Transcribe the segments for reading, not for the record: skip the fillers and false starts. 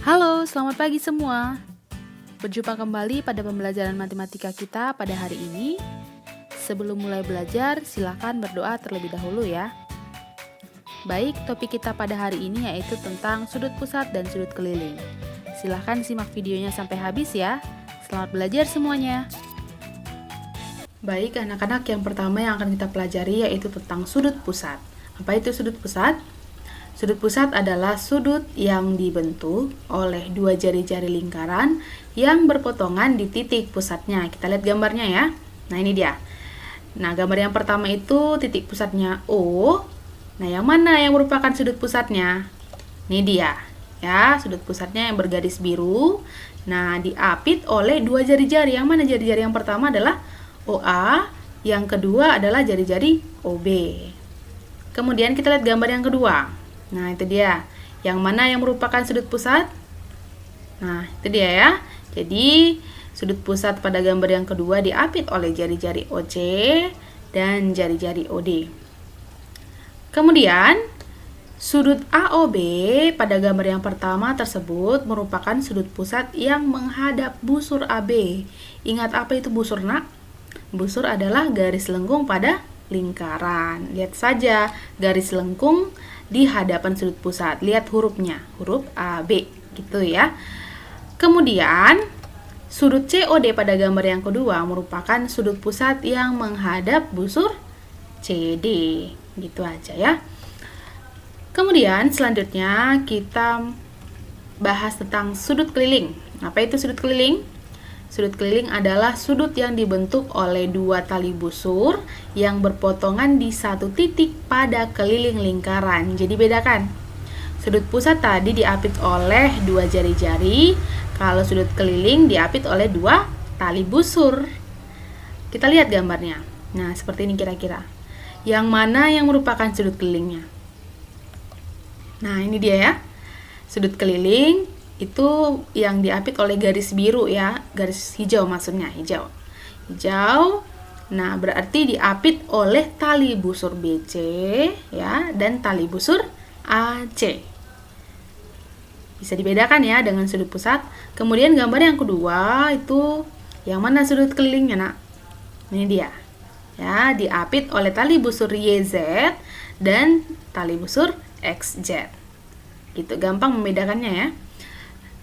Halo, selamat pagi semua. Berjumpa kembali pada pembelajaran matematika kita pada hari ini. Sebelum mulai belajar, silakan berdoa terlebih dahulu ya. Baik, topik kita pada hari ini yaitu tentang sudut pusat dan sudut keliling. Silakan simak videonya sampai habis ya. Selamat belajar semuanya. Baik, anak-anak, yang pertama yang akan kita pelajari yaitu tentang sudut pusat. Apa itu sudut pusat? Sudut pusat adalah sudut yang dibentuk oleh dua jari-jari lingkaran yang berpotongan di titik pusatnya. Kita lihat gambarnya ya. Nah, ini dia. Nah, gambar yang pertama itu titik pusatnya O. Nah, yang mana yang merupakan sudut pusatnya? Ini dia. Ya, sudut pusatnya yang bergaris biru. Nah, diapit oleh dua jari-jari. Yang mana jari-jari yang pertama adalah OA, yang kedua adalah jari-jari OB. Kemudian kita lihat gambar yang kedua. Nah, itu dia. Yang mana yang merupakan sudut pusat? Nah, itu dia ya. Jadi, sudut pusat pada gambar yang kedua diapit oleh jari-jari OC dan jari-jari OD. Kemudian, sudut AOB pada gambar yang pertama tersebut merupakan sudut pusat yang menghadap busur AB. Ingat apa itu busur, nak? Busur adalah garis lengkung pada lingkaran. Lihat saja garis lengkung di hadapan sudut pusat. Lihat hurufnya, huruf AB gitu ya. Kemudian sudut COD pada gambar yang kedua merupakan sudut pusat yang menghadap busur CD. Gitu aja ya. Kemudian selanjutnya kita bahas tentang sudut keliling. Apa itu sudut keliling? Sudut keliling adalah sudut yang dibentuk oleh dua tali busur yang berpotongan di satu titik pada keliling lingkaran. Jadi bedakan. Sudut pusat tadi diapit oleh dua jari-jari, kalau sudut keliling diapit oleh dua tali busur. Kita lihat gambarnya. Nah, seperti ini kira-kira. Yang mana yang merupakan sudut kelilingnya? Nah, ini dia ya. Sudut keliling itu yang diapit oleh garis biru ya, garis hijau maksudnya, hijau. Nah, berarti diapit oleh tali busur BC ya dan tali busur AC. Bisa dibedakan ya dengan sudut pusat. Kemudian gambar yang kedua itu yang mana sudut kelilingnya, nak? Ini dia. Ya, diapit oleh tali busur YZ dan tali busur XZ. Gitu, gampang membedakannya ya.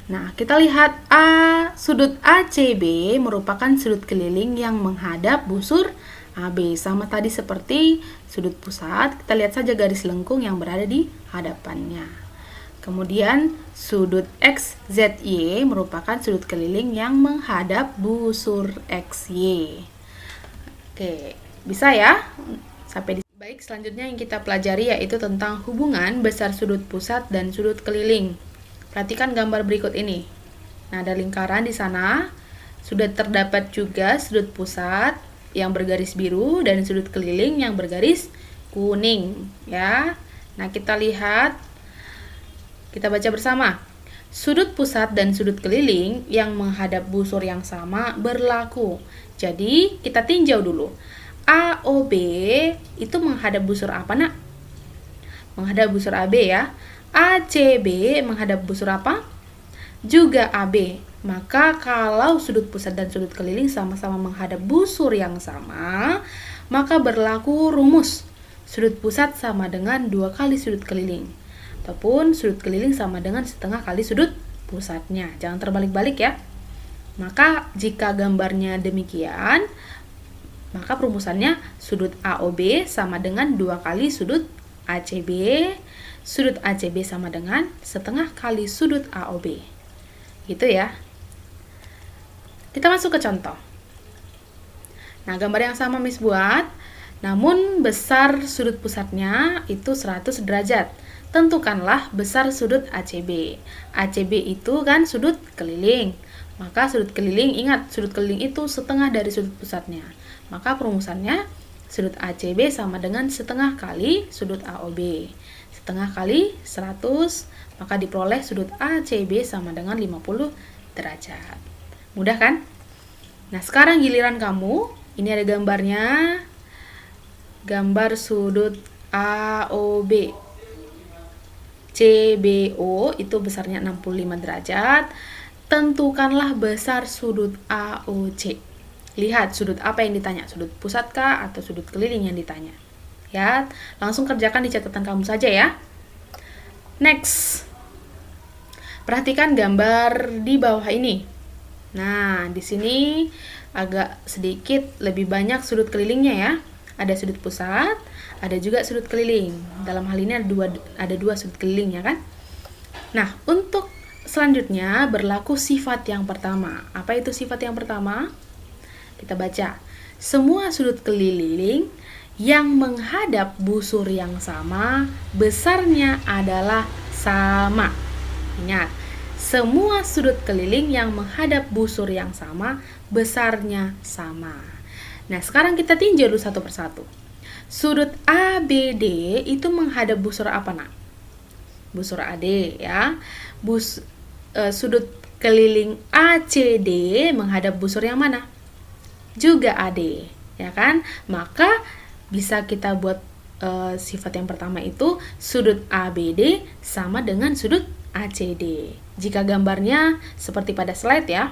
Nah, kita lihat sudut ACB merupakan sudut keliling yang menghadap busur AB. Sama tadi seperti sudut pusat, kita lihat saja garis lengkung yang berada di hadapannya. Kemudian sudut XZY merupakan sudut keliling yang menghadap busur XY. Oke, bisa ya? Sampai di Baik, selanjutnya yang kita pelajari yaitu tentang hubungan besar sudut pusat dan sudut keliling. Perhatikan gambar berikut ini. Nah, ada lingkaran di sana. Sudah terdapat juga sudut pusat yang bergaris biru dan sudut keliling yang bergaris kuning, ya. Nah, kita lihat. Kita baca bersama. Sudut pusat dan sudut keliling yang menghadap busur yang sama berlaku. Jadi, kita tinjau dulu. AOB itu menghadap busur apa, nak? Menghadap busur AB ya. ACB menghadap busur apa? Juga AB. Maka kalau sudut pusat dan sudut keliling sama-sama menghadap busur yang sama, maka berlaku rumus sudut pusat sama dengan 2 kali sudut keliling. Ataupun sudut keliling sama dengan setengah kali sudut pusatnya. Jangan terbalik-balik ya. Maka jika gambarnya demikian, maka perumusannya sudut AOB sama dengan 2 kali sudut ACB. Sudut ACB sama dengan setengah kali sudut AOB. Gitu ya. Kita masuk ke contoh. Nah, gambar yang sama Miss buat. Namun besar sudut pusatnya itu 100 derajat. Tentukanlah besar sudut ACB. ACB itu kan sudut keliling. Maka sudut keliling, ingat sudut keliling itu setengah dari sudut pusatnya. Maka perumusannya sudut ACB sama dengan setengah kali sudut AOB. Setengah kali 100, maka diperoleh sudut ACB sama dengan 50 derajat. Mudah kan? Nah, sekarang giliran kamu. Ini ada gambarnya. Gambar sudut AOB. CBO itu besarnya 65 derajat. Tentukanlah besar sudut AOC. Lihat sudut apa yang ditanya, sudut pusat kah atau sudut keliling yang ditanya. Ya, langsung kerjakan di catatan kamu saja ya. Next. Perhatikan gambar di bawah ini. Nah, di sini agak sedikit lebih banyak sudut kelilingnya ya. Ada sudut pusat, ada juga sudut keliling. Dalam hal ini ada dua sudut keliling ya kan. Nah, untuk selanjutnya berlaku sifat yang pertama. Apa itu sifat yang pertama? Kita baca. Semua sudut keliling yang menghadap busur yang sama, besarnya adalah sama. Ingat, semua sudut keliling yang menghadap busur yang sama, besarnya sama. Nah, sekarang kita tinjau dulu satu persatu. Sudut ABD itu menghadap busur apa, nak? Busur AD ya. Sudut keliling ACD menghadap busur yang mana? Juga AD, ya kan? Maka bisa kita buat sifat yang pertama itu sudut ABD sama dengan sudut ACD. Jika gambarnya seperti pada slide ya.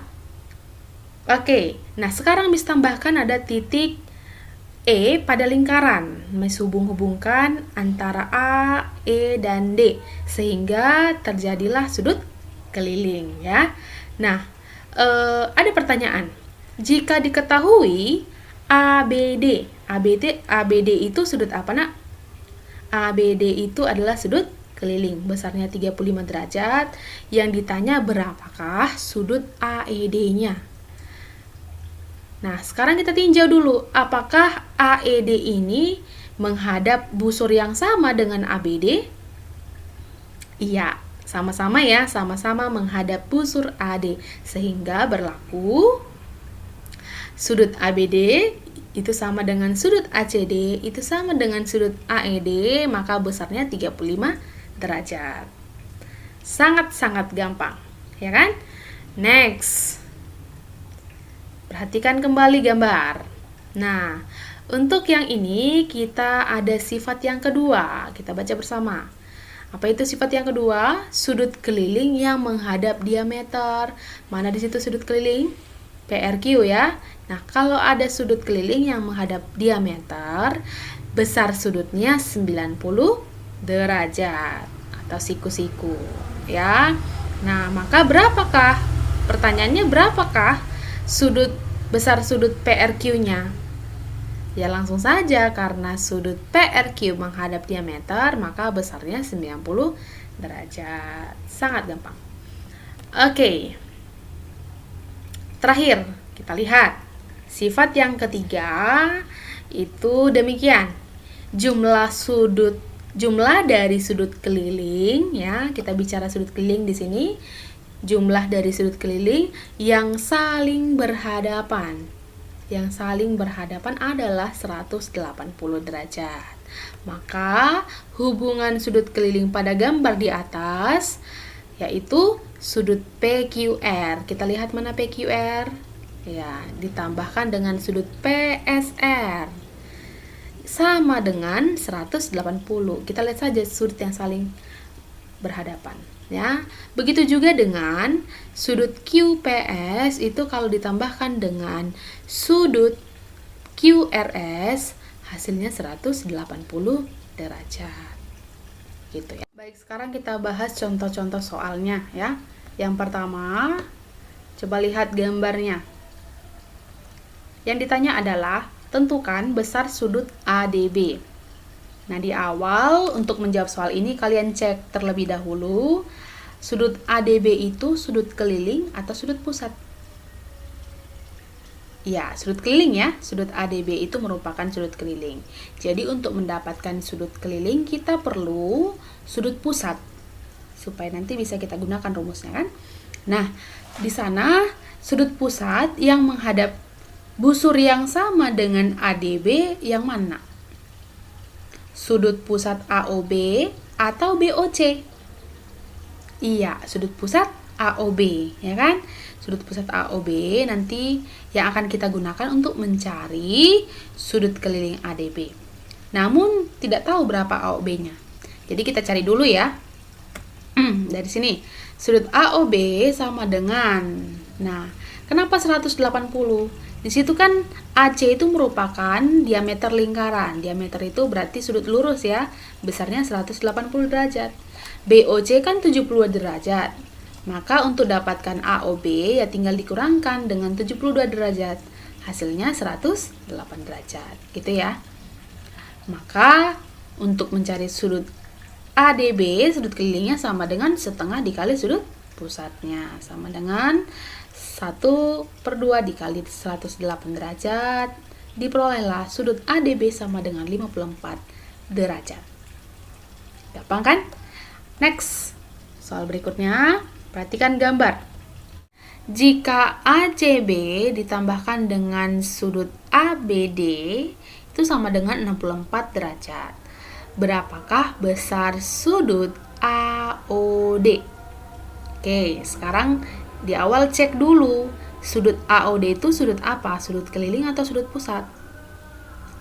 Oke, nah sekarang bisa tambahkan ada titik E pada lingkaran, menghubung-hubungkan antara A, E, dan D sehingga terjadilah sudut keliling ya. Nah, ada pertanyaan. Jika diketahui ABD itu sudut apa, nak? ABD itu adalah sudut keliling, besarnya 35 derajat. Yang ditanya berapakah sudut AED-nya? Nah, sekarang kita tinjau dulu, apakah AED ini menghadap busur yang sama dengan ABD? Iya, sama-sama ya, sama-sama menghadap busur AD, sehingga berlaku sudut ABD itu sama dengan sudut ACD, itu sama dengan sudut AED, maka besarnya 35 derajat. Sangat-sangat gampang, ya kan? Next. Perhatikan kembali gambar. Nah, untuk yang ini kita ada sifat yang kedua. Kita baca bersama. Apa itu sifat yang kedua? Sudut keliling yang menghadap diameter. Mana di situ sudut keliling? PRQ ya. Nah, kalau ada sudut keliling yang menghadap diameter, besar sudutnya 90 derajat atau siku-siku ya. Nah, maka berapakah? Pertanyaannya berapakah besar sudut PRQ-nya? Ya langsung saja, karena sudut PRQ menghadap diameter, maka besarnya 90 derajat. Sangat gampang. Oke. Terakhir, kita lihat. Sifat yang ketiga itu demikian. Jumlah dari sudut keliling ya, kita bicara sudut keliling di sini. Jumlah dari sudut keliling yang saling berhadapan. Yang saling berhadapan adalah 180 derajat. Maka hubungan sudut keliling pada gambar di atas yaitu sudut PQR. Kita lihat mana PQR? Ya, ditambahkan dengan sudut PSR. Sama dengan 180. Kita lihat saja sudut yang saling berhadapan. Ya, begitu juga dengan sudut QPS itu kalau ditambahkan dengan sudut QRS hasilnya 180 derajat. Gitu ya. Baik, sekarang kita bahas contoh-contoh soalnya ya. Yang pertama, coba lihat gambarnya. Yang ditanya adalah tentukan besar sudut ADB. Nah, di awal untuk menjawab soal ini kalian cek terlebih dahulu sudut ADB itu sudut keliling atau sudut pusat. Ya, sudut keliling ya. Sudut ADB itu merupakan sudut keliling. Jadi untuk mendapatkan sudut keliling kita perlu sudut pusat supaya nanti bisa kita gunakan rumusnya kan. Nah, di sana sudut pusat yang menghadap busur yang sama dengan ADB yang mana? Sudut pusat AOB atau BOC? Iya, sudut pusat AOB, ya kan? Sudut pusat AOB nanti yang akan kita gunakan untuk mencari sudut keliling ADB. Namun, tidak tahu berapa AOB-nya. Jadi kita cari dulu ya. Dari sini, sudut AOB sama dengan, nah, kenapa 180? Di situ kan AC itu merupakan diameter lingkaran. Diameter itu berarti sudut lurus ya, besarnya 180 derajat. BOC kan 72 derajat. Maka untuk dapatkan AOB ya tinggal dikurangkan dengan 72 derajat. Hasilnya 108 derajat, gitu ya. Maka untuk mencari sudut ADB, sudut kelilingnya sama dengan setengah dikali sudut pusatnya, sama dengan 1/2 dikali 108 derajat. Diperolehlah sudut ADB sama dengan 54 derajat. Gampang kan? Next, soal berikutnya, perhatikan gambar. Jika ACB ditambahkan dengan sudut ABD itu sama dengan 64 derajat. Berapakah besar sudut AOD? Oke, sekarang di awal cek dulu, sudut AOD itu sudut apa? Sudut keliling atau sudut pusat?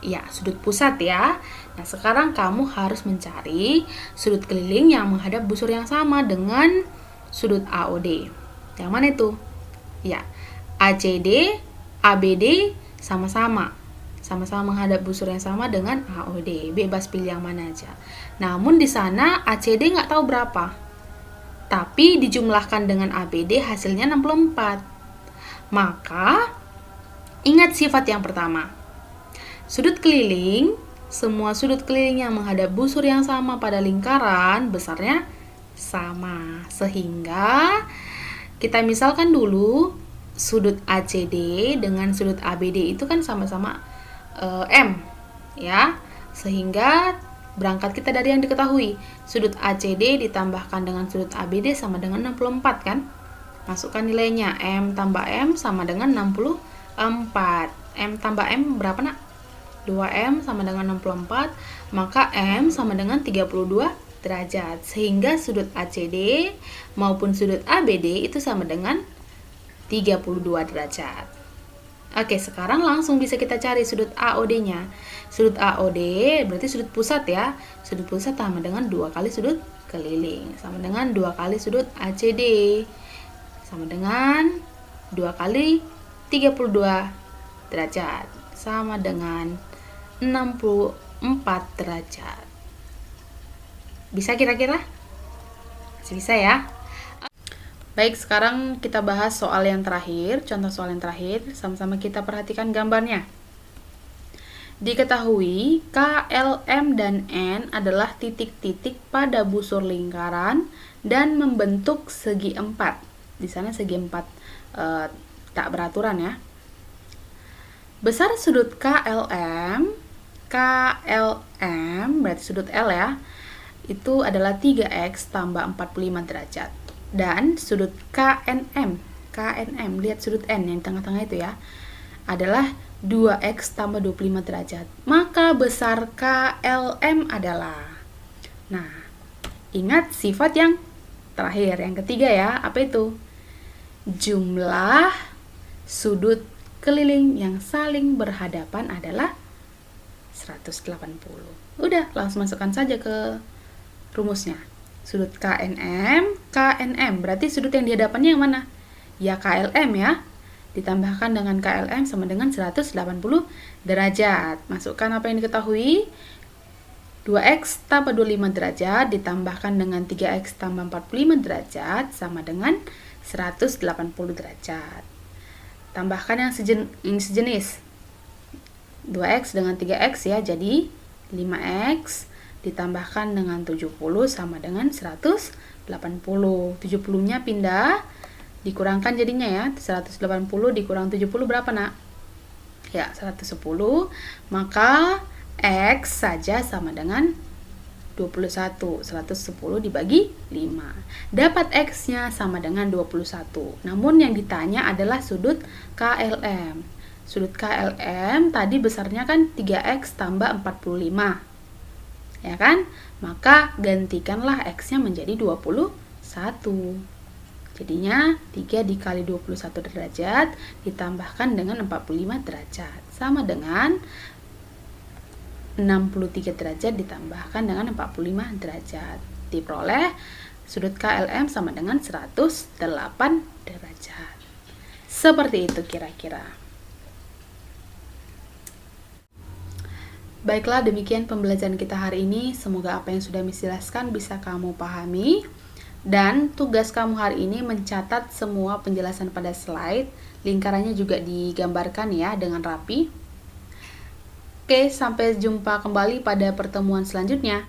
Ya, sudut pusat ya. Nah, sekarang kamu harus mencari sudut keliling yang menghadap busur yang sama dengan sudut AOD. Yang mana itu? Ya, ACD, ABD sama-sama menghadap busur yang sama dengan AOD. Bebas pilih yang mana aja. Namun di sana ACD nggak tahu berapa. Tapi dijumlahkan dengan ABD hasilnya 64. Maka ingat sifat yang pertama. Sudut keliling, semua sudut keliling yang menghadap busur yang sama pada lingkaran besarnya sama. Sehingga kita misalkan dulu sudut ACD dengan sudut ABD itu kan sama-sama M ya. Sehingga berangkat kita dari yang diketahui. Sudut ACD ditambahkan dengan sudut ABD sama dengan 64 kan? Masukkan nilainya. M tambah M sama dengan 64. M tambah M berapa nak? 2M sama dengan 64. Maka M sama dengan 32 derajat. Sehingga sudut ACD maupun sudut ABD itu sama dengan 32 derajat. Oke, sekarang langsung bisa kita cari sudut AOD-nya. Sudut AOD berarti sudut pusat ya. Sudut pusat sama dengan 2 kali sudut keliling. Sama dengan 2 kali sudut ACD. Sama dengan 2 kali 32 derajat. Sama dengan 64 derajat. Bisa kira-kira? Masih bisa ya? Baik, sekarang kita bahas soal yang terakhir, contoh soal yang terakhir, sama-sama kita perhatikan gambarnya. Diketahui KLM dan N adalah titik-titik pada busur lingkaran dan membentuk segi 4. Di sana segi 4 tak beraturan ya. Besar sudut KLM berarti sudut L ya, itu adalah 3x tambah 45 derajat. Dan sudut KNM, lihat sudut N yang di tengah-tengah itu ya, adalah 2x tambah 25 derajat. Maka besar KLM adalah, nah, ingat sifat yang terakhir, yang ketiga ya, apa itu? Jumlah sudut keliling yang saling berhadapan adalah 180. Udah, langsung masukkan saja ke rumusnya. Sudut KNM berarti sudut yang di hadapannya yang mana? Ya KLM ya. Ditambahkan dengan KLM sama dengan 180 derajat. Masukkan apa yang diketahui. 2x tambah 25 derajat ditambahkan dengan 3x tambah 45 derajat sama dengan 180 derajat. Tambahkan yang sejenis. 2x dengan 3x ya, jadi 5x ditambahkan dengan 70 sama dengan 180. 70-nya pindah, dikurangkan jadinya ya, 180 dikurang 70 berapa nak? Ya, 110. Maka X saja sama dengan 21. 110 dibagi 5. Dapat X-nya sama dengan 21. Namun yang ditanya adalah sudut KLM. Sudut KLM tadi besarnya kan 3x tambah 45. Ya kan? Maka gantikanlah X-nya menjadi 21. Jadinya 3 dikali 21 derajat ditambahkan dengan 45 derajat. Sama dengan 63 derajat ditambahkan dengan 45 derajat. Diperoleh Sudut KLM sama dengan 108 derajat. Seperti itu kira-kira. Baiklah, demikian pembelajaran kita hari ini. Semoga apa yang sudah Miss jelaskan bisa kamu pahami. Dan tugas kamu hari ini mencatat semua penjelasan pada slide. Lingkarannya juga digambarkan ya dengan rapi. Oke, sampai jumpa kembali pada pertemuan selanjutnya.